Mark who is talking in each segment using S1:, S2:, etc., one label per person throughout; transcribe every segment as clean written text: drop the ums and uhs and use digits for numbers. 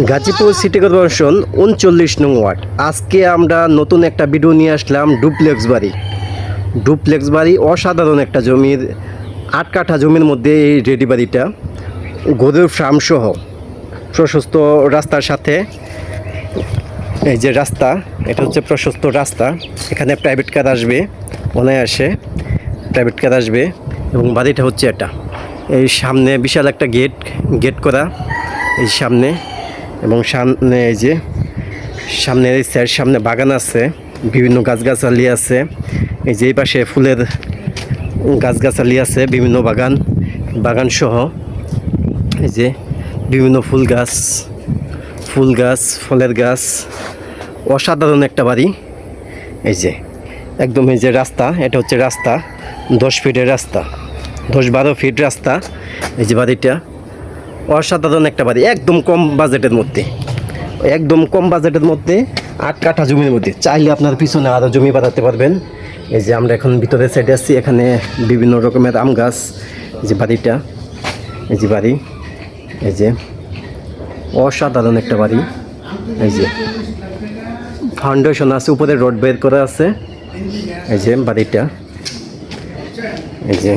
S1: Gazipur city corporation ৩৯ নং word. আজকে আমরা নতুন একটা ভিডিও নিয়ে আসলাম। ডুপ্লেক্স বাড়ি অসাধারণ একটা জমির ৮ কাঠা জমির মধ্যে এই রেডি বাড়িটা, গরুর ফার্ম সহ প্রশস্ত রাস্তার সাথে। এই যে রাস্তা, এটা হচ্ছে প্রশস্ত রাস্তা। এখানে প্রাইভেট কার আসবে, অনায়াসে প্রাইভেট কার আসবে। এবং বাড়িটা হচ্ছে এটা, এই সামনে বিশাল একটা গেট করা এই সামনে, এবং সামনে এই যে সামনের এই সাইড সামনে বাগান আছে, বিভিন্ন গাছগাছালি আছে। এই যে এই পাশে ফুলের গাছগাছালি আছে, বিভিন্ন বাগান সহ। এই যে বিভিন্ন ফুল গাছ, ফলের গাছ। অসাধারণ একটা বাড়ি। এই যে একদম এই যে রাস্তা, এটা হচ্ছে রাস্তা 10 ফিটের রাস্তা, 10-12 ফিট রাস্তা। এই যে বাড়িটা অসাধারণ একটা বাড়ি, একদম কম বাজেটের মধ্যে ৮ কাঠা জমির মধ্যে। চাইলে আপনার পিছনে আরও জমি বাড়াতে পারবেন। এই যে আমরা এখন ভিতরের সাইডে আছি, এখানে বিভিন্ন রকমের আম গাছ। এই যে বাড়িটা, এই যে বাড়ি, এই যে অসাধারণ একটা বাড়ি। এই যে ফাউন্ডেশন আছে, উপরে রড বের করা আছে। এই যে বাড়িটা, এই যে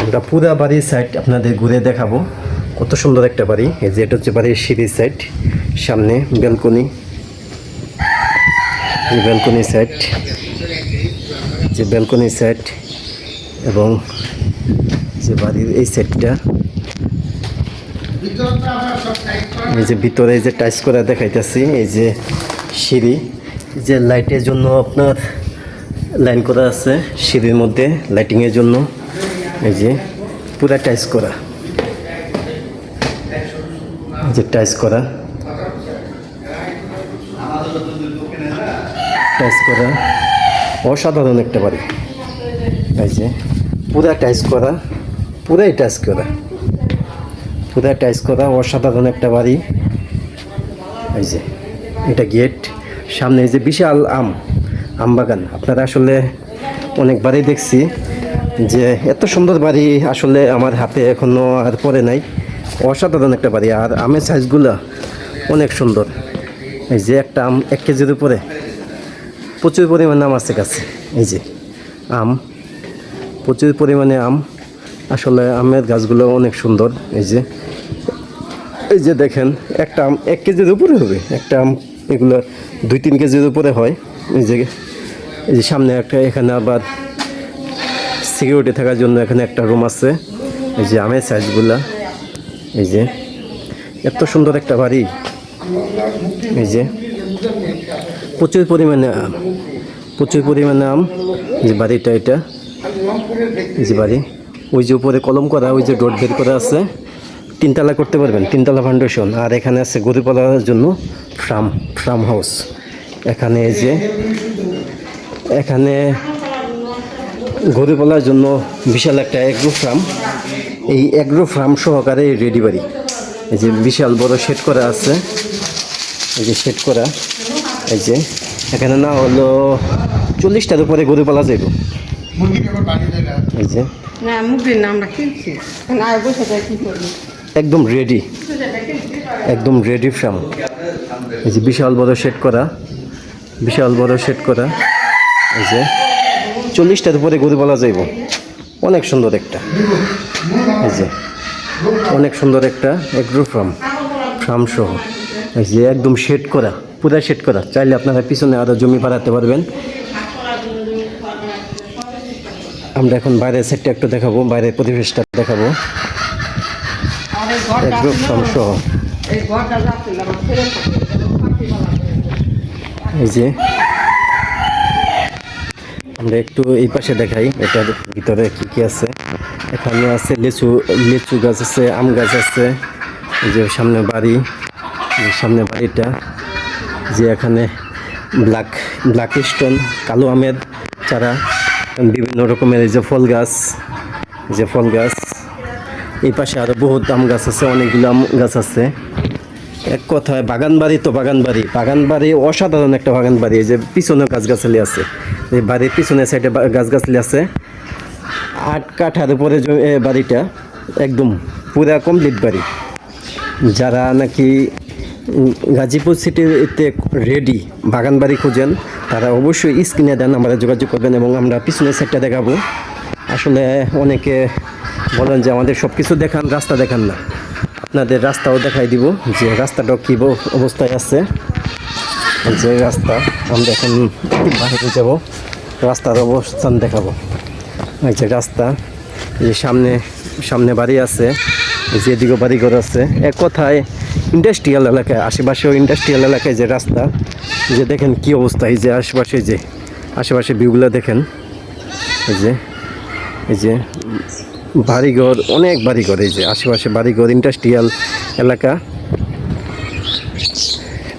S1: আমরা পুরা বাড়ির সাইড আপনাদের ঘুরে দেখাবো, কত সুন্দর একটা বাড়ি। এই যে এটা হচ্ছে বাড়ির সিঁড়ির সাইড, সামনে ব্যালকনি সাইড, এবং যে বাড়ির এই সাইডটা, এই যে ভিতরে এই যে টাইস করা দেখাইতেছি। এই যে সিঁড়ি, যে লাইটের জন্য আপনার লাইন করা আছে সিঁড়ির মধ্যে, লাইটিংয়ের জন্য। এই যে পুরা টাইস করা, অসাধারণ একটা বাড়ি। এই যে পুরাই টাইস করা অসাধারণ একটা বাড়ি। এই যে এটা গেট, সামনে এই যে বিশাল আম বাগান। আপনারা আসলে অনেকবারই দেখছি যে এত সুন্দর বাড়ি আসলে আমার হাতে এখনও আর পড়ে নাই। অসাধারণ একটা বাড়ি, আর আমের সাইজগুলো অনেক সুন্দর। এই যে একটা আম 1 কেজির উপরে, প্রচুর পরিমাণে আম আছে গাছে। এই যে প্রচুর পরিমাণে আম, আসলে আমের গাছগুলো অনেক সুন্দর। এই যে দেখেন, একটা আম 1 কেজির উপরে হবে, একটা আম এগুলো 2-3 কেজির উপরে হয়। এই যে সামনে একটা, এখানে আবার সিকিউরিটি থাকার জন্য এখানে একটা রুম আছে। এই যে আমের সাইজগুলা, এই যে এত সুন্দর একটা বাড়ি। এই যে প্রচুর পরিমাণে আম। যে বাড়িটা, এটা এই যে বাড়ি, ওই যে উপরে কলম করা, ওই যে ডট বের করা আছে। 3 তলা করতে পারবেন, 3 তলা ফাউন্ডেশন। আর এখানে আছে গরু পালার জন্য ফার্ম হাউস। এখানে এই যে গরু পালার জন্য বিশাল একটা এগ্রো ফার্ম, এই এগ্রো ফার্ম সহকারে রেডি বাড়ি। এই যে বিশাল বড় শেড করা আছে, এই যে শেড করা। এই যে এখানে না হলো 40টার উপরে গরু পালা যাইব। এই যে একদম রেডি ফার্ম। এই যে বিশাল বড় শেড করা। এই যে 40টার উপরে গরু পালা যাইব। অনেক সুন্দর একটা, এই যে অনেক সুন্দর একটা এগ্রো ফার্ম সহ। এই যে একদম পুরা শেড করা। চাইলে আপনারা পিছনে আরও জমি বাড়াতে পারবেন। আমরা এখন বাইরের সাইডটা একটু দেখাবো, বাইরের পরিবেশটা দেখাবো, এগ্রো ফার্ম সহ। এই যে আমরা একটু এই পাশে দেখাই, এটার ভিতরে কি আছে। এখানে আছে লিচু গাছ আছে, আম গাছ আছে। এই যে সামনে বাড়িটা, যে এখানে ব্ল্যাক স্টোন, কালো আমের চারা, বিভিন্ন রকমের এই যে ফল গাছ। এই পাশে আরও বহুত আম গাছ আছে, অনেকগুলো আম গাছ আছে। এক কথায় বাগান বাড়ি, অসাধারণ একটা বাগান বাড়ি। এই যে পিছনে গাছগাছালি আছে, এই বাড়ির পিছনে সাইডে গাছগাছালি আছে। 8 কাঠার উপরে বাড়িটা, একদম পুরা কমপ্লিট বাড়ি। যারা নাকি গাজীপুর সিটিতে রেডি বাগান বাড়ি খুঁজেন তারা অবশ্যই স্ক্রিনে দেন আমরা যোগাযোগ করবেন এবং আমরা পিছনের সাইডটা দেখাবো। আসলে অনেকে বলেন যে আমাদের সব কিছু দেখান, রাস্তা দেখান না। আপনাদের রাস্তাও দেখাই দিব যে রাস্তাটা কী অবস্থায় আছে। যে রাস্তা আমরা এখন বাইরে যাব, রাস্তার অবস্থান দেখাবো। এই যে রাস্তা, এই যে সামনে বাড়ি আছে, যেদিকে বাড়িঘর আছে, এক কথায় ইন্ডাস্ট্রিয়াল এলাকায়, আশেপাশেও ইন্ডাস্ট্রিয়াল এলাকায় যে রাস্তা, যে দেখেন কি অবস্থা। এই যে আশেপাশে ভিউগুলো দেখেন। এই যে বাড়িঘর, অনেক বাড়িঘর, এই যে আশেপাশে বাড়িঘর, ইন্ডাস্ট্রিয়াল এলাকা।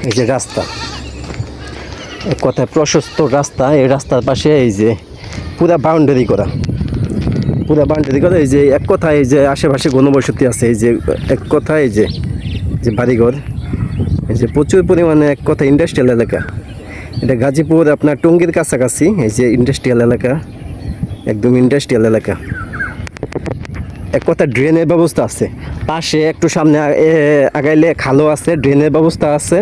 S1: এই যে রাস্তা, এক কথায় প্রশস্ত রাস্তা। এই রাস্তার পাশে এই যে পুরা বাউন্ডারি করা। এই যে এক কথায় এই যে আশেপাশে ঘনবসতি আছে। এই যে এক কথায় এই যে বাড়িঘর, এই যে প্রচুর পরিমাণে এক কথা ইন্ডাস্ট্রিয়াল এলাকা। এটা গাজীপুর আপনার টঙ্গীর কাছাকাছি। এই যে ইন্ডাস্ট্রিয়াল এলাকা, একদম ইন্ডাস্ট্রিয়াল এলাকা। এক কথা ড্রেনের ব্যবস্থা আছে পাশে, একটু সামনে আগাইলে খালও আছে, ড্রেনের ব্যবস্থা আছে।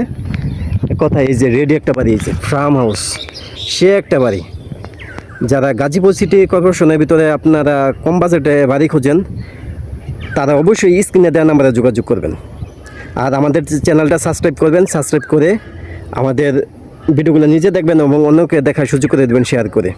S1: এক কথা এই যে রেডি একটা বাড়ি, এই যে ফার্ম হাউস, সে একটা বাড়ি। যারা গাজীপুর সিটি কর্পোরেশনের ভিতরে আপনারা কম বাজেটে বাড়ি খোঁজেন তারা অবশ্যই স্ক্রিনে দেওয়া নাম্বারে যোগাযোগ করবেন। আর আমাদের চ্যানেলটা সাবস্ক্রাইব করবেন, সাবস্ক্রাইব করে আমাদের ভিডিওগুলো নিজে দেখবেন এবং অন্যকে দেখার সুযোগ করে দেবেন শেয়ার করে।